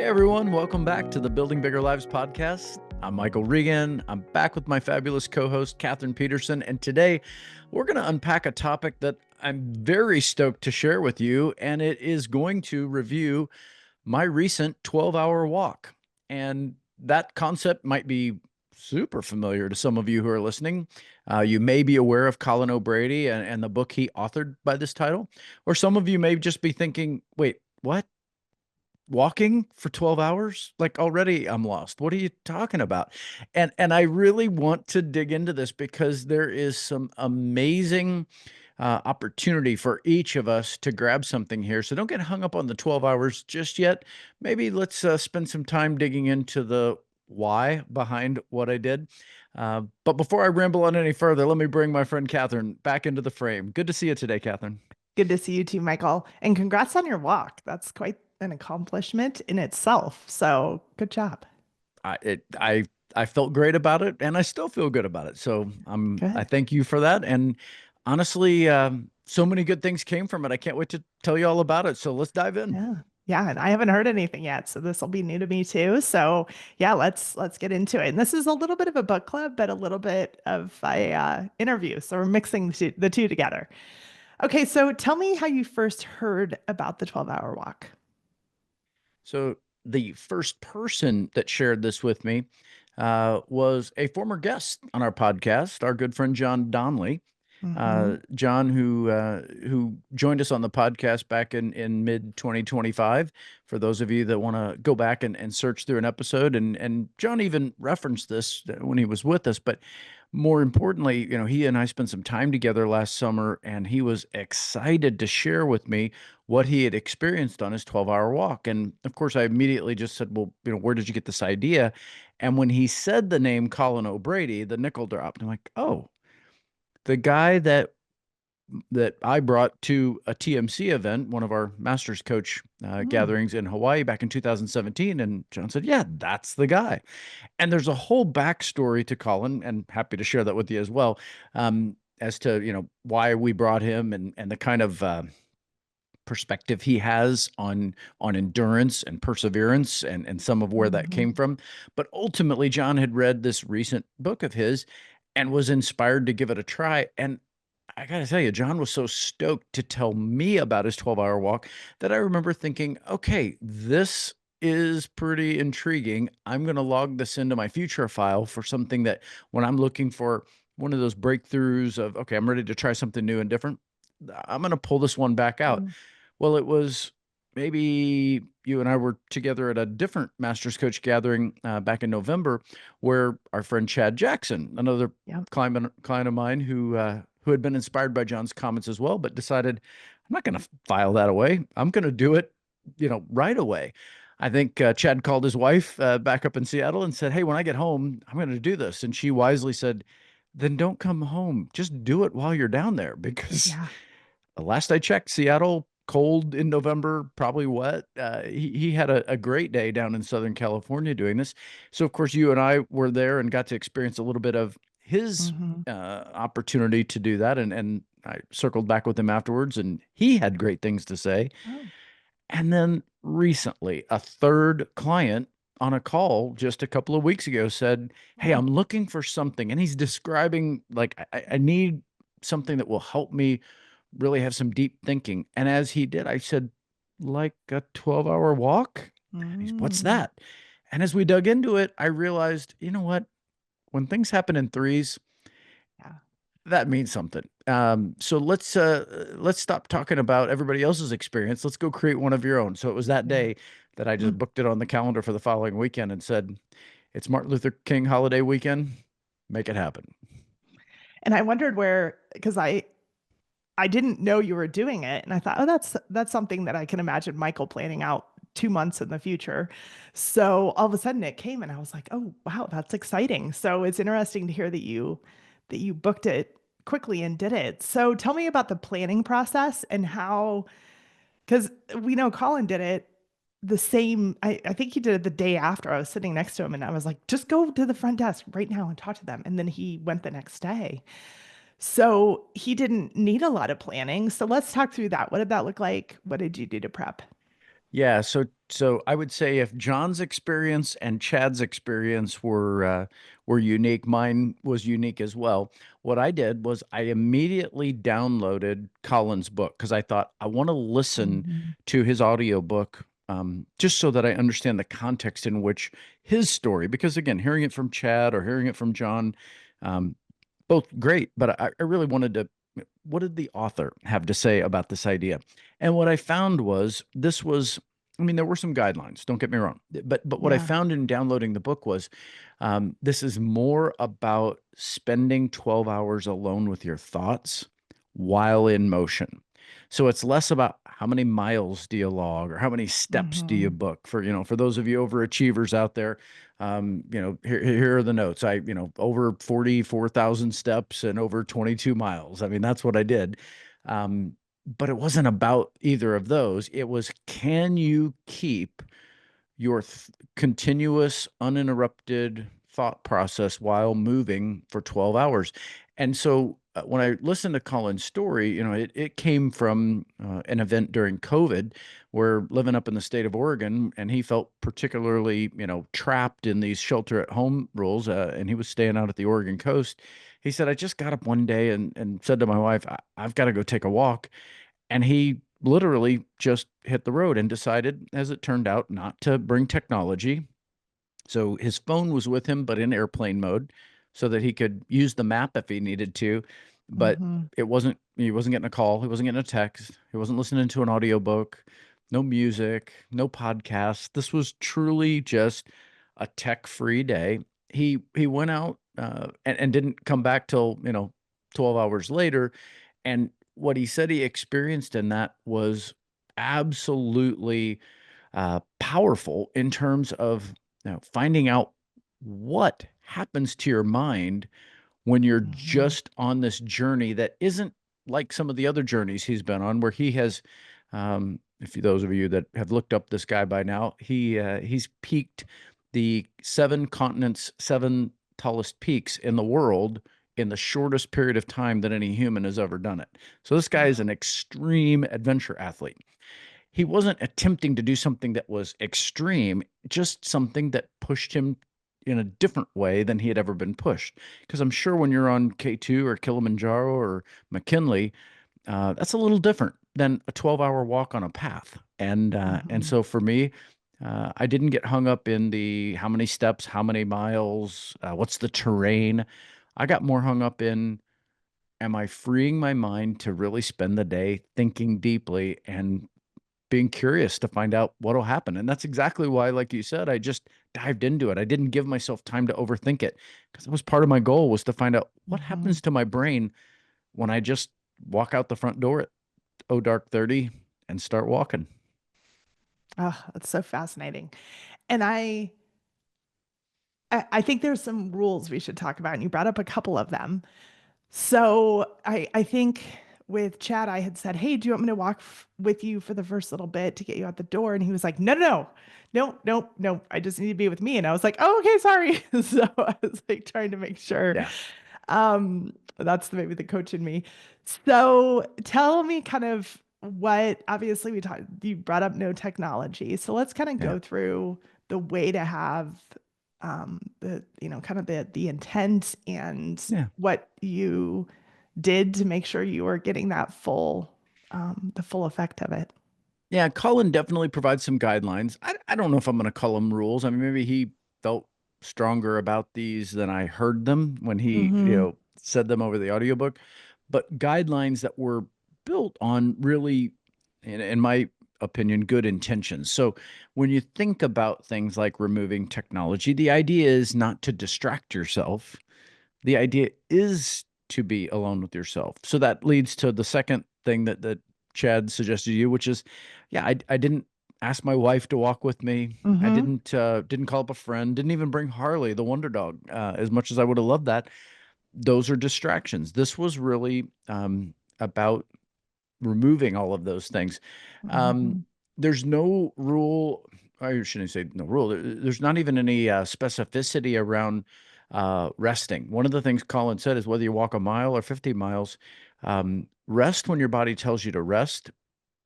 everyone, welcome back to the Building Bigger Lives podcast. I'm Michael Regan. I'm back with my fabulous co-host, Kathryn Peterson, and today we're going to unpack a topic that I'm very stoked to share with you, and it is going to review my recent 12-hour walk. And that concept might be super familiar to some of you who are listening. You may be aware of Colin O'Brady and the book he authored by this title, or some of you may just be thinking, wait, what? Walking for 12 hours? Like already I'm lost. What are you talking about? And I really want to dig into this because there is some amazing opportunity for each of us to grab something here. So don't get hung up on the 12 hours just yet. Maybe let's spend some time digging into the why behind what I did. But before I ramble on any further, let me bring my friend Kathryn back into the frame. Good to see you today, Kathryn. Good to see you too, Michael. And congrats on your walk. That's quite an accomplishment in itself. So good job. I felt great about it, and I still feel good about it. So I Good. thank you for that. And honestly, so many good things came from it. I can't wait to tell you all about it. So let's dive in. Yeah. Yeah, and I haven't heard anything yet, so this will be new to me too. So, yeah, let's get into it. And this is a little bit of a book club, but a little bit of a interview. So we're mixing the two together. Okay, so tell me how you first heard about the 12-hour walk. So the first person that shared this with me was a former guest on our podcast, our good friend John Donnelly. Hmm. John, who joined us on the podcast back in mid 2025. For those of you that want to go back and search through an episode, and John even referenced this when he was with us, but more importantly, he and I spent some time together last summer, and he was excited to share with me what he had experienced on his 12-hour walk. And of course, I immediately just said, well, where did you get this idea? And when he said the name Colin O'Brady, the nickel dropped. I'm like, oh, the guy that I brought to a TMC event, one of our Masters Coach gatherings in Hawaii back in 2017. And John said, yeah, that's the guy. And there's a whole backstory to Colin, and happy to share that with you as well, as to, why we brought him and the kind of perspective he has on endurance and perseverance and some of where that came Hmm. from. But ultimately, John had read this recent book of his and was inspired to give it a try. And I got to tell you, John was so stoked to tell me about his 12-hour walk that I remember thinking, okay, this is pretty intriguing. I'm going to log this into my future file for something that when I'm looking for one of those breakthroughs of, okay, I'm ready to try something new and different, I'm going to pull this one back out. Well, it was maybe you and I were together at a different Masters Coach gathering back in November, where our friend Chad Jackson, another Yeah. client of mine who had been inspired by John's comments as well, but decided I'm not going to file that away. I'm going to do it, right away. I think Chad called his wife back up in Seattle and said, "Hey, when I get home, I'm going to do this." And she wisely said, "Then don't come home. Just do it while you're down there because." Yeah. Last I checked, Seattle, cold in November, probably wet. He had a great day down in Southern California doing this. So, of course, you and I were there and got to experience a little bit of his Hmm. opportunity to do that. And I circled back with him afterwards, and he had great things to say. Oh. And then recently, a third client on a call just a couple of weeks ago said, "Hey, Oh. I'm looking for something." And he's describing, like, I need something that will help me really have some deep thinking. And as he did, I said, like a 12-hour walk? And he's, what's Mm. that? And as we dug into it, I realized, you know what? When things happen in threes, Yeah. that means something. So let's stop talking about everybody else's experience. Let's go create one of your own. So it was that Yeah. day that I just Mm. booked it on the calendar for the following weekend and said, it's Martin Luther King holiday weekend. Make it happen. And I wondered where, because I didn't know you were doing it, and I thought, oh, that's something that I can imagine Michael planning out 2 months in the future. So all of a sudden it came, and I was like, oh wow, that's exciting. So it's interesting to hear that you booked it quickly and did it. So tell me about the planning process and how, because we know Colin did it the same. I think he did it the day after. I was sitting next to him, and I was like, just go to the front desk right now and talk to them. And then he went the next day. So he didn't need a lot of planning. So let's talk through that. What did that look like? What did you do to prep? Yeah. So So I would say if John's experience and Chad's experience were unique, mine was unique as well. What I did was I immediately downloaded Colin's book because I thought I want to listen Mhm. to his audiobook, just so that I understand the context in which his story, because again, hearing it from Chad or hearing it from John, um, both great, but I really wanted to, what did the author have to say about this idea? And what I found was this was, I mean, there were some guidelines, don't get me wrong, but what I Yeah. found in downloading the book was, this is more about spending 12 hours alone with your thoughts while in motion. So it's less about how many miles do you log or how many steps do you Mhm. book. For, for those of you overachievers out there, here are the notes. Over 44,000 steps and over 22 miles. I mean, that's what I did. But it wasn't about either of those. It was, can you keep your continuous, uninterrupted thought process while moving for 12 hours? And so when I listened to Colin's story, it came from an event during COVID where living up in the state of Oregon, and he felt particularly, trapped in these shelter at home rules. And he was staying out at the Oregon coast. He said, I just got up one day and said to my wife, I've got to go take a walk. And he literally just hit the road and decided, as it turned out, not to bring technology. So his phone was with him, but in airplane mode, so that he could use the map if he needed to. But Mhm. he wasn't getting a call, he wasn't getting a text, he wasn't listening to an audiobook, no music, no podcast. This was truly just a tech-free day. He went out and didn't come back till, 12 hours later. And what he said he experienced in that was absolutely powerful in terms of, finding out what happens to your mind when you're Mhm. just on this journey that isn't like some of the other journeys he's been on, where he has, if those of you that have looked up this guy by now, he's peaked the seven continents, seven tallest peaks in the world in the shortest period of time that any human has ever done it. So this guy is Wow. an extreme adventure athlete. He wasn't attempting to do something that was extreme, just something that pushed him in a different way than he had ever been pushed. Because I'm sure when you're on K2 or Kilimanjaro or McKinley, that's a little different than a 12-hour walk on a path. And Mhm. so for me, I didn't get hung up in the how many steps, how many miles, what's the terrain. I got more hung up in, am I freeing my mind to really spend the day thinking deeply and being curious to find out what'll happen. And that's exactly why, like you said, I just dived into it. I didn't give myself time to overthink it, because it was part of my goal, was to find out what Mhm. happens to my brain when I just walk out the front door at dark 30 and start walking. Oh, that's so fascinating. And I think there's some rules we should talk about, and you brought up a couple of them. So I think with Chad, I had said, "Hey, do you want me to walk with you for the first little bit to get you out the door?" And he was like, "No, no, no, no, no, no. I just need to be with me." And I was like, "Oh, okay, sorry." So I was like trying to make sure. Yeah. That's maybe the coach in me. So tell me kind of what, obviously we talked, you brought up no technology. So let's kind of Yeah. go through the way to have the, kind of the intent and Yeah. what you did to make sure you were getting that the full effect of it. Yeah, Colin definitely provides some guidelines. I don't know if I'm going to call them rules. I mean, maybe he felt stronger about these than I heard them when he, Mm-hmm. said them over the audiobook. But guidelines that were built on really, in my opinion, good intentions. So when you think about things like removing technology, the idea is not to distract yourself. The idea is to be alone with yourself. So that leads to the second thing that Chad suggested to you, which is, yeah, I didn't ask my wife to walk with me. I Mm-hmm. didn't call up a friend. Didn't even bring Harley, the Wonder Dog, as much as I would have loved that. Those are distractions. This was really about removing all of those things. Um, Mm-hmm. there's no rule. I shouldn't say no rule. There's not even any specificity around resting. One of the things Colin said is whether you walk a mile or 50 miles, rest when your body tells you to rest,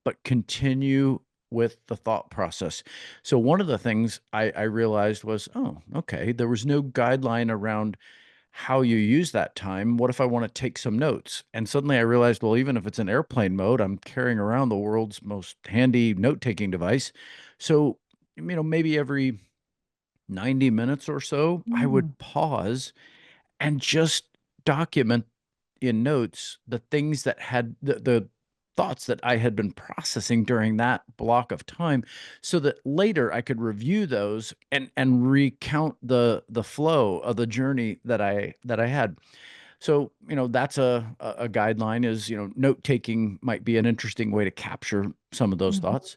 but continue with the thought process. So one of the things I realized was, oh, okay, there was no guideline around how you use that time. What if I want to take some notes? And suddenly I realized, well, even if it's in airplane mode, I'm carrying around the world's most handy note-taking device. So, maybe every 90 minutes or so, I Mm, would pause and just document in notes the things that had the thoughts that I had been processing during that block of time, so that later I could review those and recount the flow of the journey that I had. So, that's a guideline is, note taking might be an interesting way to capture some of those mhm, thoughts.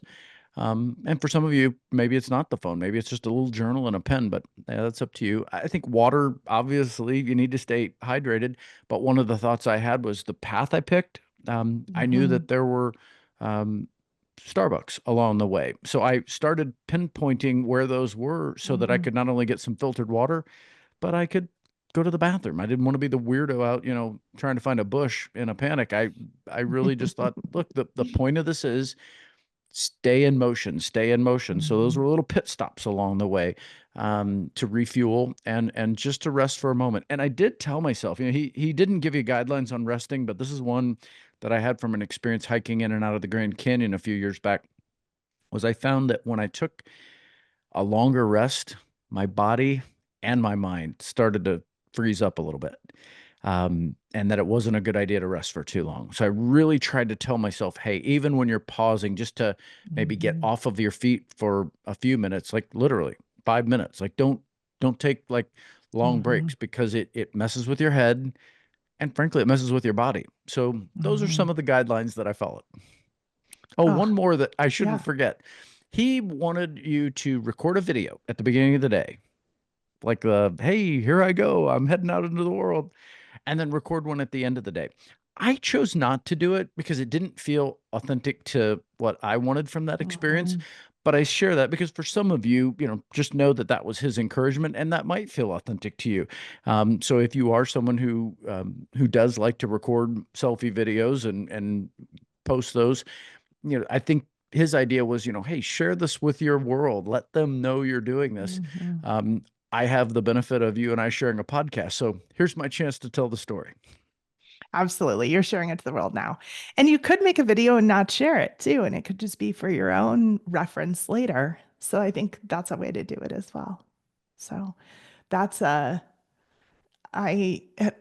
And for some of you, maybe it's not the phone, maybe it's just a little journal and a pen, but yeah, that's up to you. I think water, obviously, you need to stay hydrated. But one of the thoughts I had was the path I picked. I knew mhm, that there were um, Starbucks along the way. So I started pinpointing where those were so that I mhm. could not only get some filtered water, but I could go to the bathroom. I didn't want to be the weirdo out, trying to find a bush in a panic. I really just thought, look, the point of this is stay in motion, stay in motion. So those Mhm, were little pit stops along the way, to refuel and just to rest for a moment. And I did tell myself, he didn't give you guidelines on resting, but this is one that I had from an experience hiking in and out of the Grand Canyon a few years back. Was I found that when I took a longer rest, my body and my mind started to freeze up a little bit. And that it wasn't a good idea to rest for too long. So I really tried to tell myself, hey, even when you're pausing, just to maybe get mhm, off of your feet for a few minutes, like literally 5 minutes, like don't take like long breaks, mhm. because it messes with your head, and frankly, it messes with your body. So those are some Mhm. of the guidelines that I followed. Oh, Oh, one more that I shouldn't yeah. forget. He wanted you to record a video at the beginning of the day, like hey, here I go, I'm heading out into the world, and then record one at the end of the day. I chose not to do it because it didn't feel authentic to what I wanted from that experience. Mhm, But I share that because for some of you, just know that that was his encouragement, and that might feel authentic to you. So if you are someone who does like to record selfie videos and post those, I think his idea was, hey, share this with your world. Let them know you're doing this. mhm. Um, I have the benefit of you and I sharing a podcast. So here's my chance to tell the story. Absolutely. You're sharing it to the world now. And you could make a video and not share it too. And it could just be for your own reference later. So I think that's a way to do it as well. So that's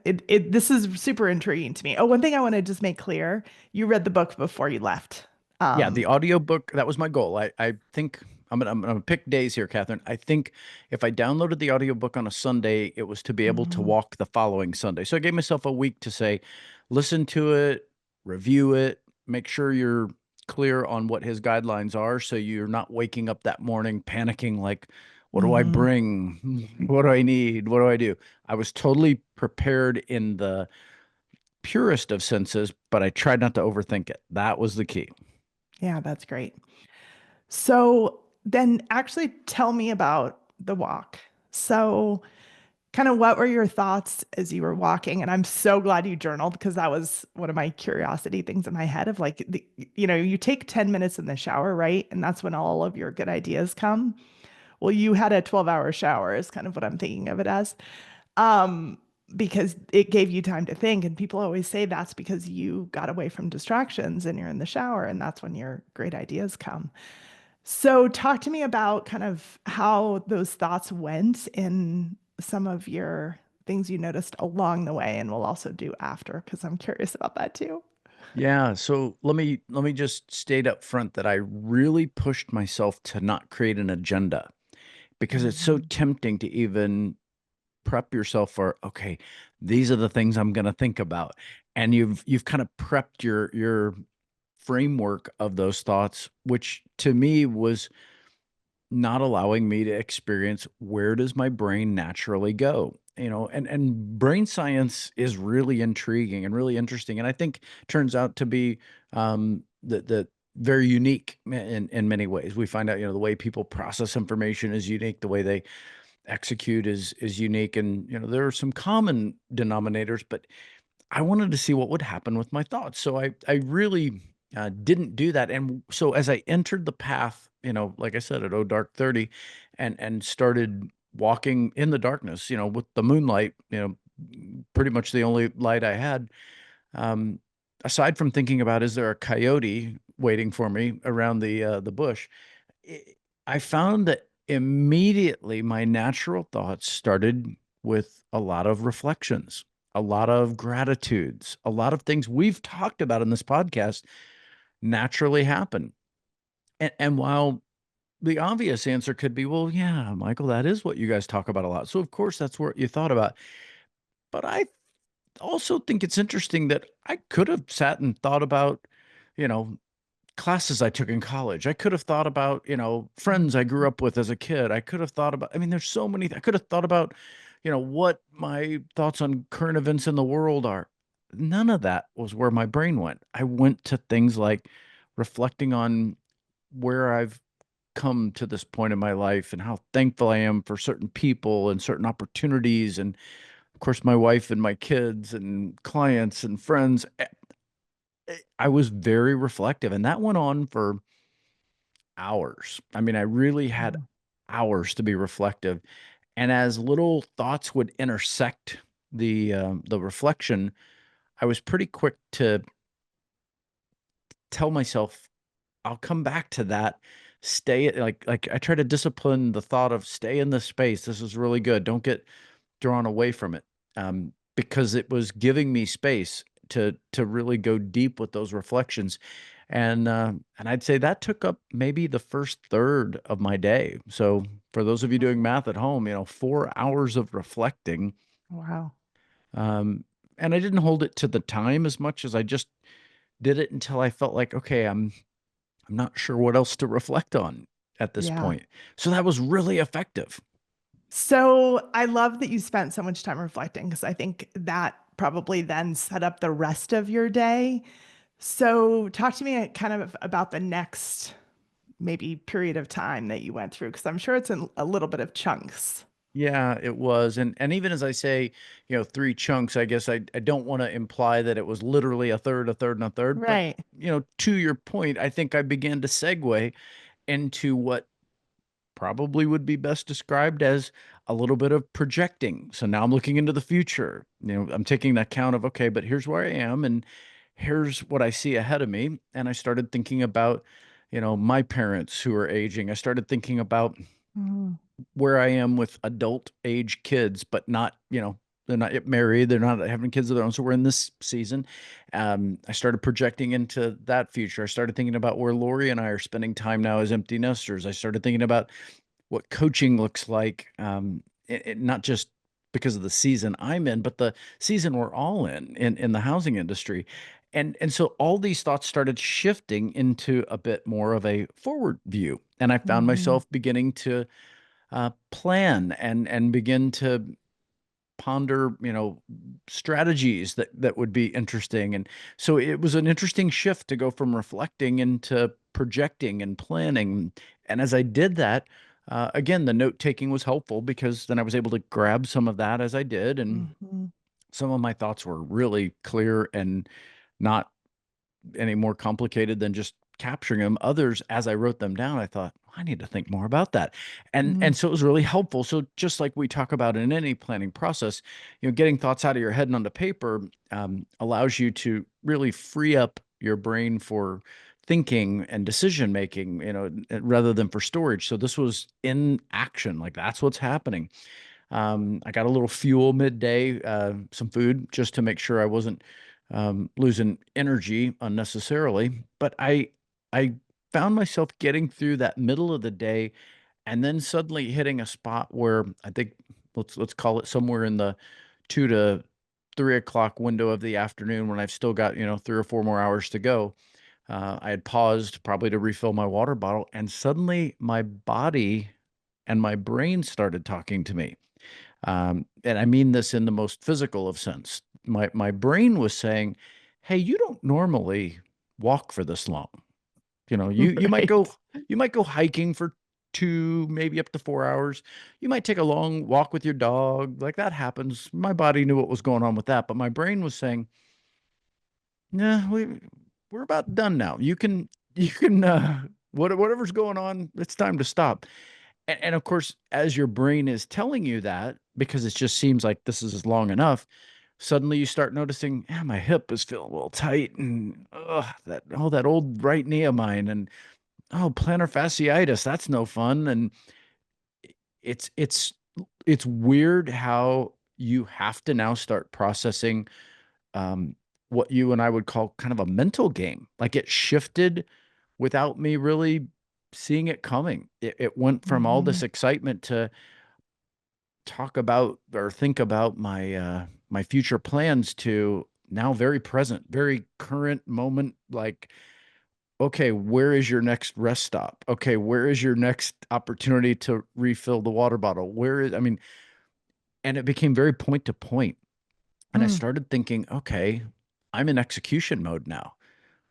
this is super intriguing to me. Oh, one thing I want to just make clear, you read the book before you left. Yeah, the Um, audiobook, that was my goal. I think I'm gonna pick days here, Kathryn. I think if I downloaded the audiobook on a Sunday, it was to be able to mhm, walk the following Sunday. So I gave myself a week to say, listen to it, review it, make sure you're clear on what his guidelines are, so you're not waking up that morning panicking like, what do I mhm. bring? What do I need? What do I do? I was totally prepared in the purest of senses, but I tried not to overthink it. That was the key. Yeah, that's great. So then actually tell me about the walk. So kind of what were your thoughts as you were walking? And I'm so glad you journaled because that was one of my curiosity things in my head of like, you take 10 minutes in the shower, right? And that's when all of your good ideas come. Well, you had a 12-hour shower is kind of what I'm thinking of it as. Um, because it gave you time to think. And people always say that's because you got away from distractions and you're in the shower, and that's when your great ideas come. So, talk to me about kind of how those thoughts went in some of your things you noticed along the way, and we'll also do after because I'm curious about that too. Yeah, so let me just state up front that I really pushed myself to not create an agenda, because it's so Mhm, tempting to even prep yourself for, okay, these are the things I'm going to think about. And you've kind of prepped your framework of those thoughts, which to me was not allowing me to experience where does my brain naturally go. And brain science is really intriguing and really interesting, and I think turns out to be the very unique in many ways. We find out, the way people process information is unique, the way they execute is unique, and there are some common denominators, but I wanted to see what would happen with my thoughts. So I really didn't do that. And so as I entered the path, like I said, at Oh Dark 30, and started walking in the darkness, with the moonlight, pretty much the only light I had, um, aside from thinking about, is there a coyote waiting for me around the bush? I I found that immediately my natural thoughts started with a lot of reflections, a lot of gratitudes, a lot of things we've talked about in this podcast naturally happen. And while the obvious answer could be, well, yeah, Michael, that is what you guys talk about a lot. So of course that's what you thought about. But I also think it's interesting that I could have sat and thought about, you know, classes I took in college. I could have thought about, friends I grew Mhm. up with as a kid. I could have thought about, I mean, there's so many, I could have thought about, what my thoughts on current events in the world are. None of that was where my brain went. I went to things like reflecting on where I've come to this point in my life and how thankful I am for certain people and certain opportunities. And of course, my wife and my kids and clients and friends. I was very reflective, and that went on for hours. I mean, I really had Mm. hours to be reflective. And as little thoughts would intersect the reflection, I was pretty quick to tell myself, I'll come back to that. Stay like I try to discipline the thought of stay in this space. This is really good. Don't get drawn away from it. Because it was giving me space to really go deep with those reflections. And I'd say that took up maybe the first third of my day. So for those of you doing Oh, math at home, 4 hours of reflecting. wow. Um, and I didn't hold it to the time as much as I just did it until I felt like, okay, I'm not sure what else to reflect on at this Yeah. point. So that was really effective. So I love that you spent so much time reflecting because I think that probably then set up the rest of your day. So talk to me kind of about the next maybe period of time that you went through because I'm sure it's in a little bit of chunks. Yeah, it was. And even as I say, three chunks, I guess I don't want to imply that it was literally a third, a third, and a third. But, Right. to your point, I think I began to segue into what probably would be best described as a little bit of projecting. So now I'm looking into the future. I'm taking that count of, okay, but here's where I am and here's what I see ahead of me. And I started thinking about, my parents who are aging. I started thinking about Mhm. where I am with adult age kids, but not, they're not yet married. They're not having kids of their own. So we're in this season. I started projecting into that future. I started thinking about where Lori and I are spending time now as empty nesters. I started thinking about what coaching looks like, not just because of the season I'm in, but the season we're all in the housing industry. And so all these thoughts started shifting into a bit more of a forward view. And I found Mhm. myself beginning to plan and begin to ponder, strategies that would be interesting. And so it was an interesting shift to go from reflecting into projecting and planning. And as I did that, again, the note taking was helpful because then I was able to grab some of that as I did, and Mhm. some of my thoughts were really clear and not any more complicated than just capturing them. Others, as I wrote them down, I thought, I need to think more about that. And Mhm. so it was really helpful. So just like we talk about in any planning process, getting thoughts out of your head and onto paper allows you to really free up your brain for thinking and decision making, rather than for storage. So this was in action, like that's what's happening. I got a little fuel midday, some food just to make sure I wasn't losing energy unnecessarily. But I found myself getting through that middle of the day, and then suddenly hitting a spot where I think let's call it somewhere in the 2 to 3 o'clock window of the afternoon when I've still got 3 or 4 more hours to go. I had paused probably to refill my water bottle, and suddenly my body and my brain started talking to me. And I mean this in the most physical of sense. My brain was saying, "Hey, you don't normally walk for this long. You might Right. go hiking for 2, maybe up to 4 hours. You might take a long walk with your dog. Like that happens." My body knew what was going on with that, but my brain was saying, "Nah, we're we're about done now. You can whatever's going on, it's time to stop. And of course, as your brain is telling you that, because it just seems like this is long enough, suddenly you start noticing, yeah, my hip is feeling a little tight, and that old right knee of mine, and oh, plantar fasciitis, that's no fun. And it's it's it's weird how you have to now start processing um, what you and I would call kind of a mental game. Like it shifted without me really seeing it coming. It went from all Mm-hmm. this excitement to talk about or think about my future plans to now very present, very current moment. Like, okay, where is your next rest stop? Okay, where is your next opportunity to refill the water bottle? I mean, and it became very point to point. And I Mm. started thinking, okay, I'm in execution mode now.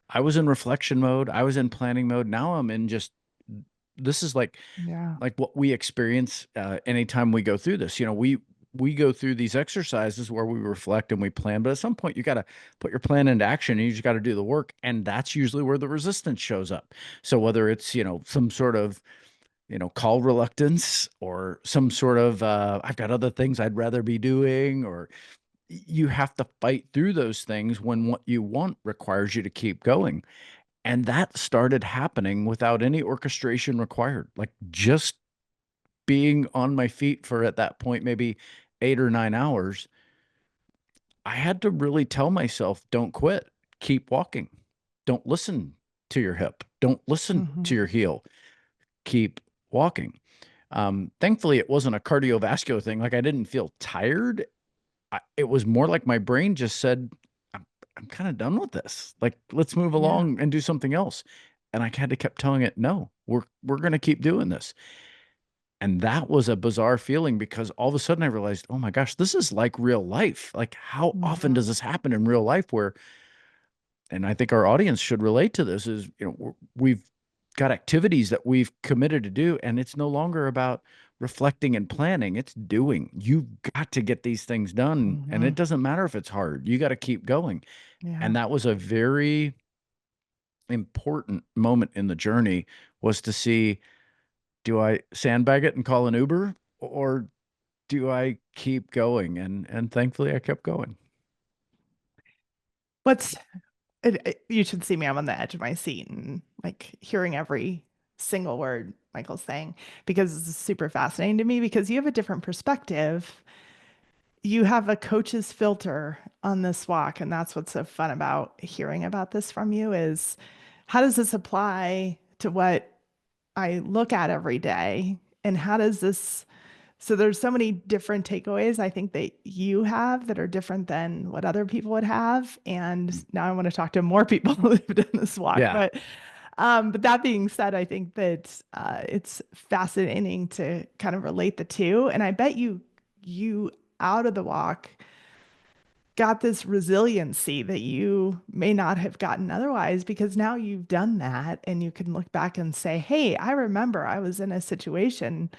I was in reflection mode. I was in planning mode. Now I'm in just this is Yeah. like what we experience anytime we go through this. We go through these exercises where we reflect and we plan, but at some point you got to put your plan into action and you just got to do the work, and that's usually where the resistance shows up. So whether it's some sort of call reluctance or some sort of I've got other things I'd rather be doing, or you have to fight through those things when what you want requires you to keep going. And that started happening without any orchestration required, like just being on my feet for at that point, maybe 8 or 9 hours. I had to really tell myself, don't quit, keep walking. Don't listen to your hip. Don't listen to Mm-hmm. your heel. Keep walking. Thankfully, it wasn't a cardiovascular thing. Like I didn't feel tired. It was more like my brain just said, I'm kind of done with this. Like, let's move Yeah. along and do something else. And I had to kept telling it, no, we're going to keep doing this. And that was a bizarre feeling because all of a sudden I realized, oh my gosh, this is like real life. Like, how often Mm-hmm. does this happen in real life where, and I think our audience should relate to this, is, we've got activities that we've committed to do, and it's no longer about reflecting and planning. It's doing. You've got to get these things done. And Mm-hmm. it doesn't matter if it's hard, you got to keep going. Yeah. And that was a very important moment in the journey, was to see, do I sandbag it and call an Uber, or do I keep going? And thankfully I kept going. What's you should see me. I'm on the edge of my seat and like hearing every single word Michael's saying because it's super fascinating to me because you have a different perspective. You have a coach's filter on this walk, and that's what's so fun about hearing about this from you is how does this apply to what I look at every day? And how does this so there's so many different takeaways I think that you have that are different than what other people would have. And now I want to talk to more people who've done this walk. Yeah. But that being said, I think that it's fascinating to kind of relate the two. And I bet you out of the walk got this resiliency that you may not have gotten otherwise because now you've done that and you can look back and say, hey, I remember I was in a situation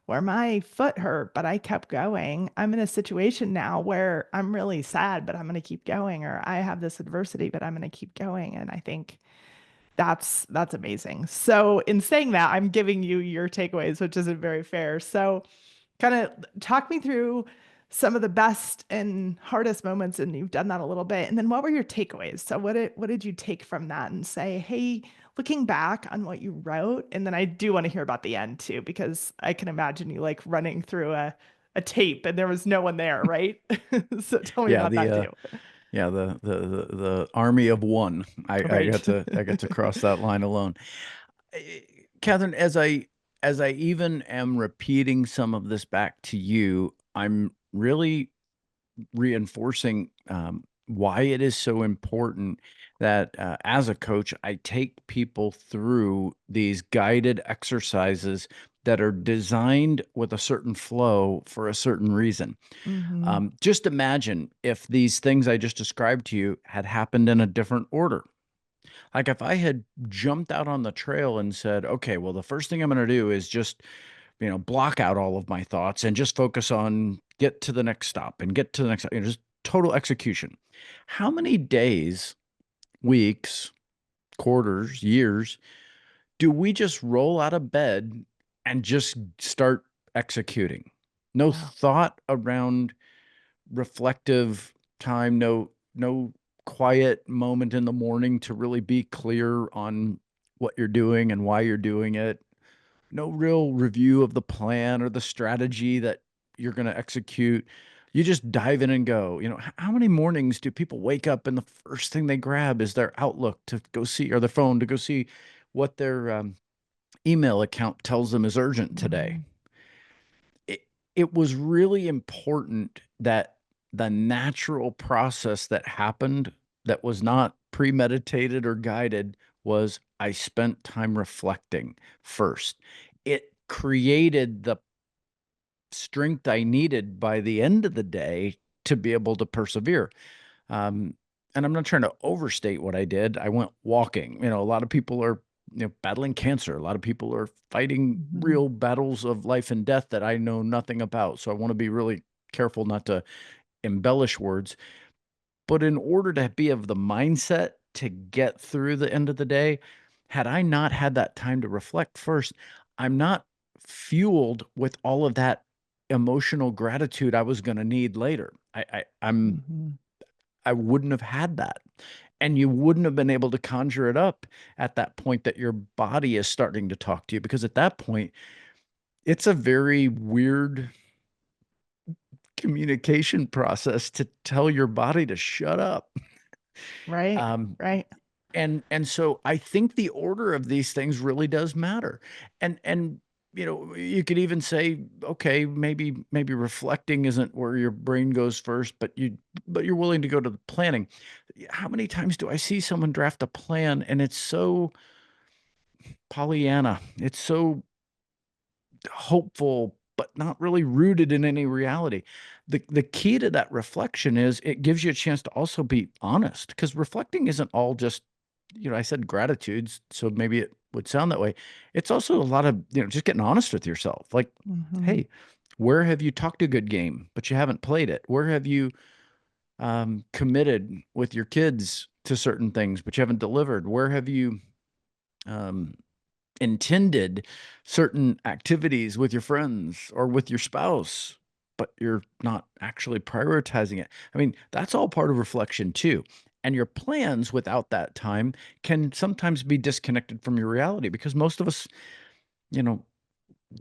where my foot hurt, but I kept going. I'm in a situation now where I'm really sad, but I'm going to keep going, or I have this adversity, but I'm going to keep going. And I think that's amazing. So in saying that, I'm giving you your takeaways, which isn't very fair. So kind of talk me through some of the best and hardest moments, and you've done that a little bit. And then what were your takeaways? So what did you take from that and say, hey, looking back on what you wrote, and then I do want to hear about the end too, because I can imagine you like running through a tape and there was no one there, right? So tell me Yeah. about The that too. yeah, the army of one. I Right. got to cross that line alone. Eh, Catherine, as I even am repeating some of this back to you, I'm really reinforcing why it is so important that as a coach, I take people through these guided exercises that are designed with a certain flow for a certain reason. Mm-hmm. Just imagine if these things I just described to you had happened in a different order. Like if I had jumped out on the trail and said, okay, well, the first thing I'm going to do is just, block out all of my thoughts and just focus on get to the next stop and get to the next, just total execution. How many days, weeks, quarters, years, do we just roll out of bed and just start executing? No Wow. thought around reflective time, no quiet moment in the morning to really be clear on what you're doing and why you're doing it. No real review of the plan or the strategy that you're going to execute. You just dive in and go. How many mornings do people wake up and the first thing they grab is their Outlook to go see, or their phone to go see what their email account tells them is urgent today? Mhm. It was really important that the natural process that happened, that was not premeditated or guided, was I spent time reflecting first. It created the strength I needed by the end of the day to be able to persevere. Um, and I'm not trying to overstate what I did. I went walking. A lot of people are, battling cancer. A lot of people are fighting Mhm. real battles of life and death that I know nothing about. So I want to be really careful not to embellish words. But in order to be of the mindset to get through the end of the day, had I not had that time to reflect first, I'm not fueled with all of that emotional gratitude I was going to need later. Mhm. I wouldn't have had that. And you wouldn't have been able to conjure it up at that point that your body is starting to talk to you, because at that point, it's a very weird communication process to tell your body to shut up. Right. Um, Right. and so I think the order of these things really does matter. And you could even say, okay, maybe reflecting isn't where your brain goes first, but you're willing to go to the planning. How many times do I see someone draft a plan and it's so Pollyanna, it's so hopeful, but not really rooted in any reality? The key to that reflection is it gives you a chance to also be honest, because reflecting isn't all just, I said gratitudes, so maybe it would sound that way. It's also a lot of, just getting honest with yourself. Like, Mhm. hey, where have you talked a good game, but you haven't played it? Where have you committed with your kids to certain things, but you haven't delivered? Where have you um, intended certain activities with your friends or with your spouse, but you're not actually prioritizing it? I mean, that's all part of reflection too. And your plans without that time can sometimes be disconnected from your reality, because most of us, you know,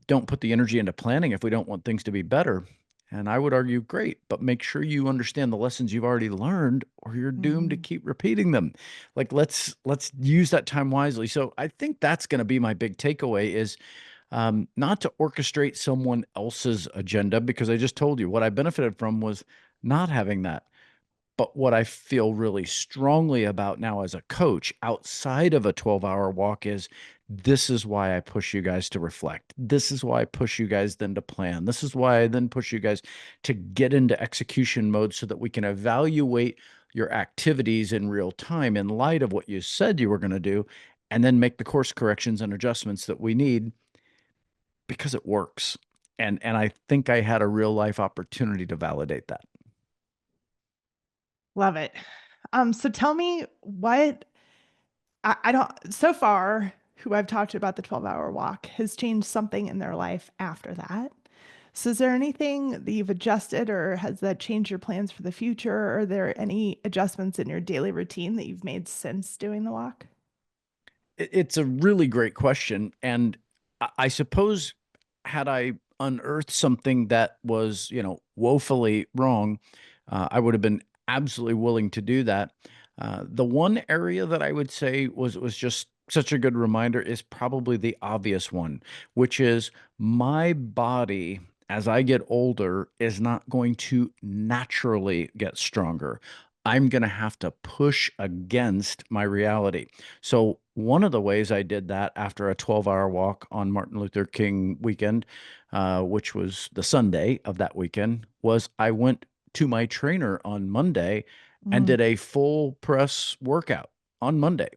don't put the energy into planning if we don't want things to be better. And I would argue, great, but make sure you understand the lessons you've already learned, or you're doomed to Mhm. keep repeating them. Like, let's use that time wisely. So I think that's going to be my big takeaway is not to orchestrate someone else's agenda, because I just told you what I benefited from was not having that. But what I feel really strongly about now as a coach outside of a 12-hour walk is, this is why I push you guys to reflect. This is why I push you guys then to plan. This is why I then push you guys to get into execution mode so that we can evaluate your activities in real time in light of what you said you were going to do, and then make the course corrections and adjustments that we need, because it works. And I think I had a real life opportunity to validate that. Love it. So tell me what I don't so far who I've talked to about the 12-hour walk has changed something in their life after that. So is there anything that you've adjusted, or has that changed your plans for the future? Are there any adjustments in your daily routine that you've made since doing the walk? It's a really great question. And I suppose, had I unearthed something that was, woefully wrong, I would have been absolutely willing to do that. The one area that I would say was just such a good reminder is probably the obvious one, which is my body as I get older is not going to naturally get stronger. I'm going to have to push against my reality. So, one of the ways I did that after a 12-hour walk on Martin Luther King weekend, which was the Sunday of that weekend, was I went to my trainer on Monday and Mm. did a full press workout on Monday,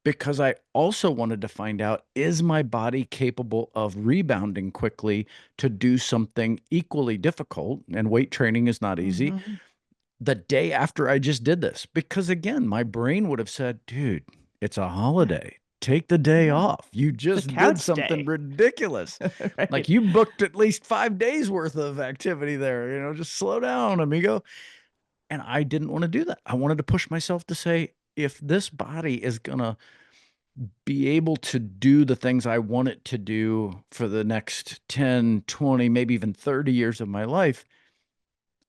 because I also wanted to find out, is my body capable of rebounding quickly to do something equally difficult? And weight training is not easy. Mhm. The day after I just did this, because again, my brain would have said, dude, It's a holiday. Take the day Yeah. off. You It's a just did couch something day. ridiculous. Like Right. you booked at least 5 days worth of activity there. Just slow down, amigo. And I didn't want to do that. I wanted to push myself to say, if this body is going to be able to do the things I want it to do for the next 10, 20, maybe even 30 years of my life,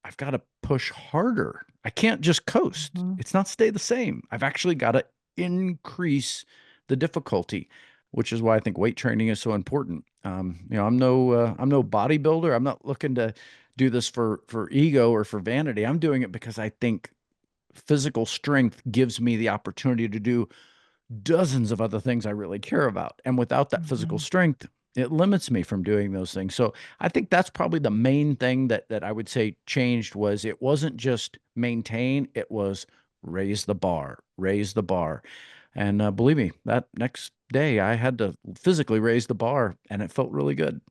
I've got to push harder. I can't just coast. Mhm. It's not stay the same. I've actually got to increase the difficulty, which is why I think weight training is so important. I'm no bodybuilder. I'm not looking to do this for ego or for vanity. I'm doing it because I think physical strength gives me the opportunity to do dozens of other things I really care about. And without that physical Mhm. strength, it limits me from doing those things. So I think that's probably the main thing that I would say changed. Was it wasn't just maintain, it was raise the bar, raise the bar. And believe me, that next day I had to physically raise the bar and it felt really good.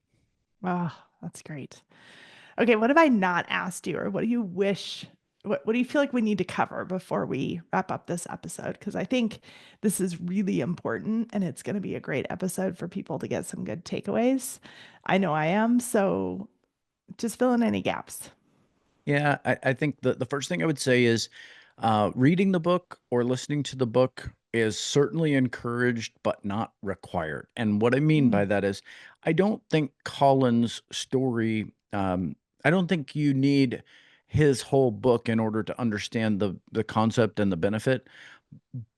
Oh, that's great. Okay, what have I not asked you, or what do you wish, what do you feel like we need to cover before we wrap up this episode? Because I think this is really important and it's going to be a great episode for people to get some good takeaways. I know I am. So just fill in any gaps. Yeah, I think the first thing I would say is reading the book or listening to the book is certainly encouraged, but not required. And what I mean Mm, by that is, I don't think Colin's story, I don't think you need his whole book in order to understand the concept and the benefit.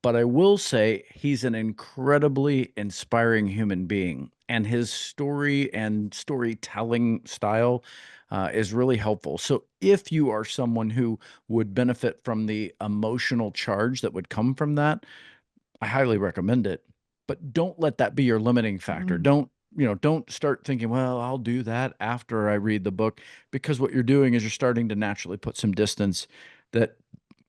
But I will say he's an incredibly inspiring human being, and his story and storytelling style is really helpful. So, if you are someone who would benefit from the emotional charge that would come from that, I highly recommend it. But don't let that be your limiting factor. mm, Don't start thinking, well, I'll do that after I read the book, because what you're doing is you're starting to naturally put some distance that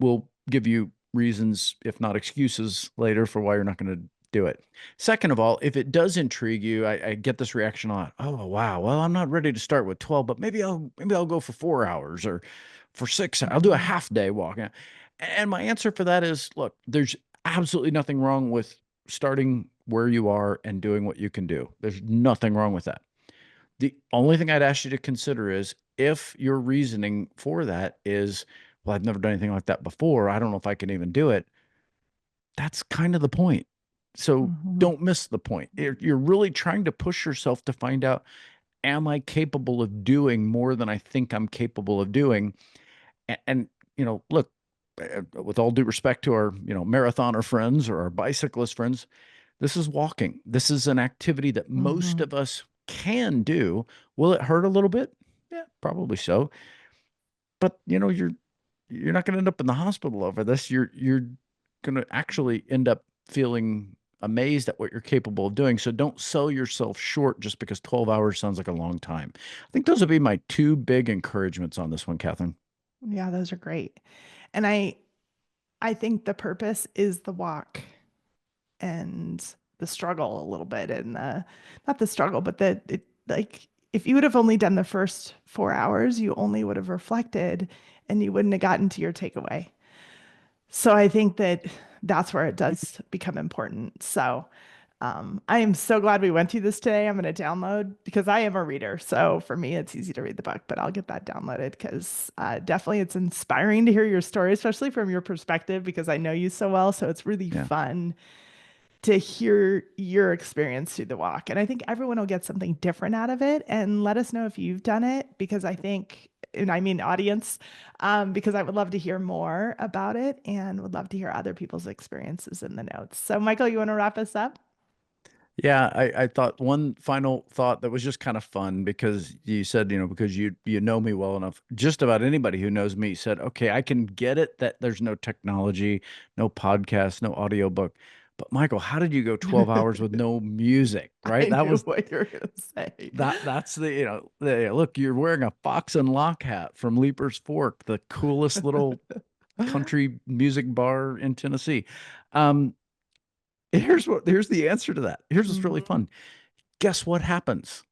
will give you reasons, if not excuses, later for why you're not going to do it. Second of all, if it does intrigue you, I get this reaction a lot. Oh, wow. Well, I'm not ready to start with 12, but maybe I'll go for 4 hours or for 6 hours. I'll do a mhm, half day walk. And my answer for that is, look, there's absolutely nothing wrong with starting where you are and doing what you can do. There's nothing wrong with that. The only thing I'd ask you to consider is, if your reasoning for that is, well, I've never done anything like that before, I don't know if I can even do it. That's kind of the point. So mhm, don't miss the point. You're really trying to push yourself to find out, am I capable of doing more than I think I'm capable of doing? And look, with all due respect to our, marathoner friends or our bicyclist friends, this is walking. This is an activity that most mhm. of us can do. Will it hurt a little bit? Yeah, probably so. But you're not going to end up in the hospital over this. You're going to actually end up feeling amazed at what you're capable of doing. So don't sell yourself short just because 12 hours sounds like a long time. I think those would be my two big encouragements on this one, Kathryn. Yeah, those are great. And I think the purpose is the walk and the struggle a little bit, and the not the struggle, but like if you would have only done the first 4 hours, you only would have reflected and you wouldn't have gotten to your takeaway. So I think that that's where it does become important. So I am so glad we went through this today. I'm going to download because I am a reader. So for me, it's easy to read the book, but I'll get that downloaded because definitely it's inspiring to hear your story, especially from your perspective, because I know you so well. So it's really Yeah. fun to hear your experience through the walk. And I think everyone will get something different out of it. And let us know if you've done it, because I think, and I mean audience, because I would love to hear more about it and would love to hear other people's experiences in the notes. So, Michael, you want to wrap us up? Yeah, I thought one final thought that was just kind of fun, because you said, because you know me well enough, just about anybody who knows me said, okay, I can get it that there's no technology, no podcast, no audiobook. But Michael, how did you go 12 hours with no music, right? I That knew was what you were going to say. that's look, you're wearing a Fox and Lock hat from Leaper's Fork, the coolest little country music bar in Tennessee. Um, here's the answer to that. Here's what's really Mhm. fun. Guess what happens?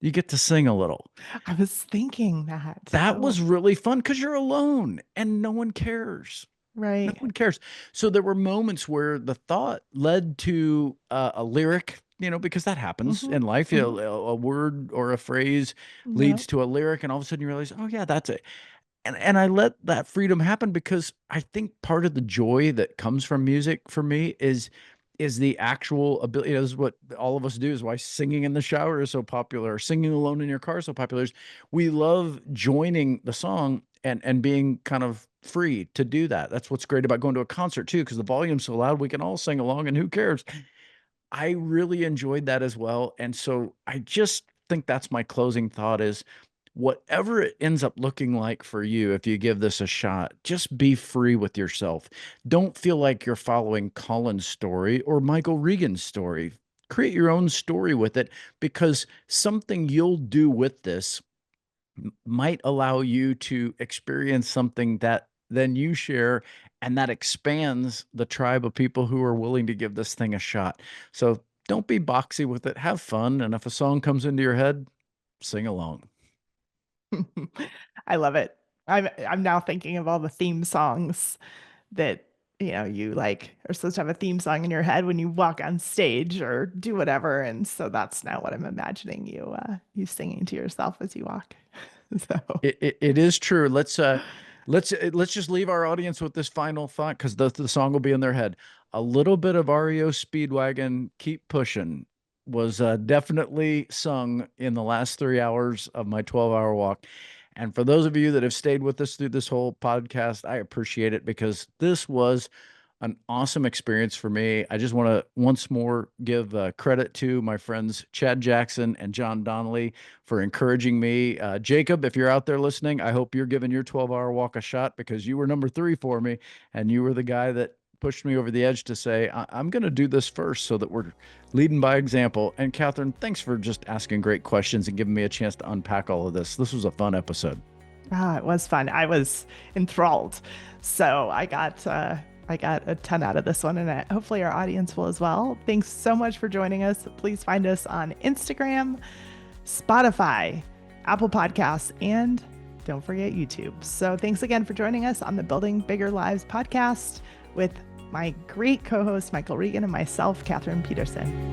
You get to sing a little. I was thinking that. That So, was really fun because you're alone and no one cares. No Right. one cares. So there were moments where the thought led to a lyric, because that happens Mm-hmm. in life. Mm-hmm. A word or a phrase Yep. leads to a lyric, and all of a sudden you realize, oh yeah, that's it. And I let that freedom happen because I think part of the joy that comes from music for me is the actual ability. This is what all of us do, is why singing in the shower is so popular, or singing alone in your car is so popular. Is we love joining the song and being kind of free to do that. That's what's great about going to a concert too, because the volume's so loud we can all sing along and who cares. I really enjoyed that as well. And so I just think that's my closing thought is whatever it ends up looking like for you, if you give this a shot, just be free with yourself. Don't feel like you're following Colin's story or Michael Regan's story. Create your own story with it, because something you'll do with this might allow you to experience something that then you share, and that expands the tribe of people who are willing to give this thing a shot. So don't be boxy with it. Have fun. And if a song comes into your head, sing along. I love it. I'm now thinking of all the theme songs that you like are supposed to have a theme song in your head when you walk on stage or do whatever, and so that's now what I'm imagining you singing to yourself as you walk. So It is true. Let's just leave our audience with this final thought, because the song will be in their head. A little bit of REO Speedwagon, Keep Pushing, was definitely sung in the last 3 hours of my 12-hour walk. And for those of you that have stayed with us through this whole podcast, I appreciate it, because this was an awesome experience for me. I just want to once more give credit to my friends Chad Jackson and John Donnelly for encouraging me. Jacob, if you're out there listening, I hope you're giving your 12-hour walk a shot, because you were number 3 for me, and you were the guy that pushed me over the edge to say, I'm going to do this first, so that we're leading by example. And Kathryn, thanks for just asking great questions and giving me a chance to unpack all of this. This was a fun episode. it was fun. I was enthralled. So I got a ton out of this one, and hopefully our audience will as well. Thanks so much for joining us. Please find us on Instagram, Spotify, Apple Podcasts, and don't forget YouTube. So thanks again for joining us on the Building Bigger Lives podcast with my great co-host Michael Regan and myself, Kathryn Peterson.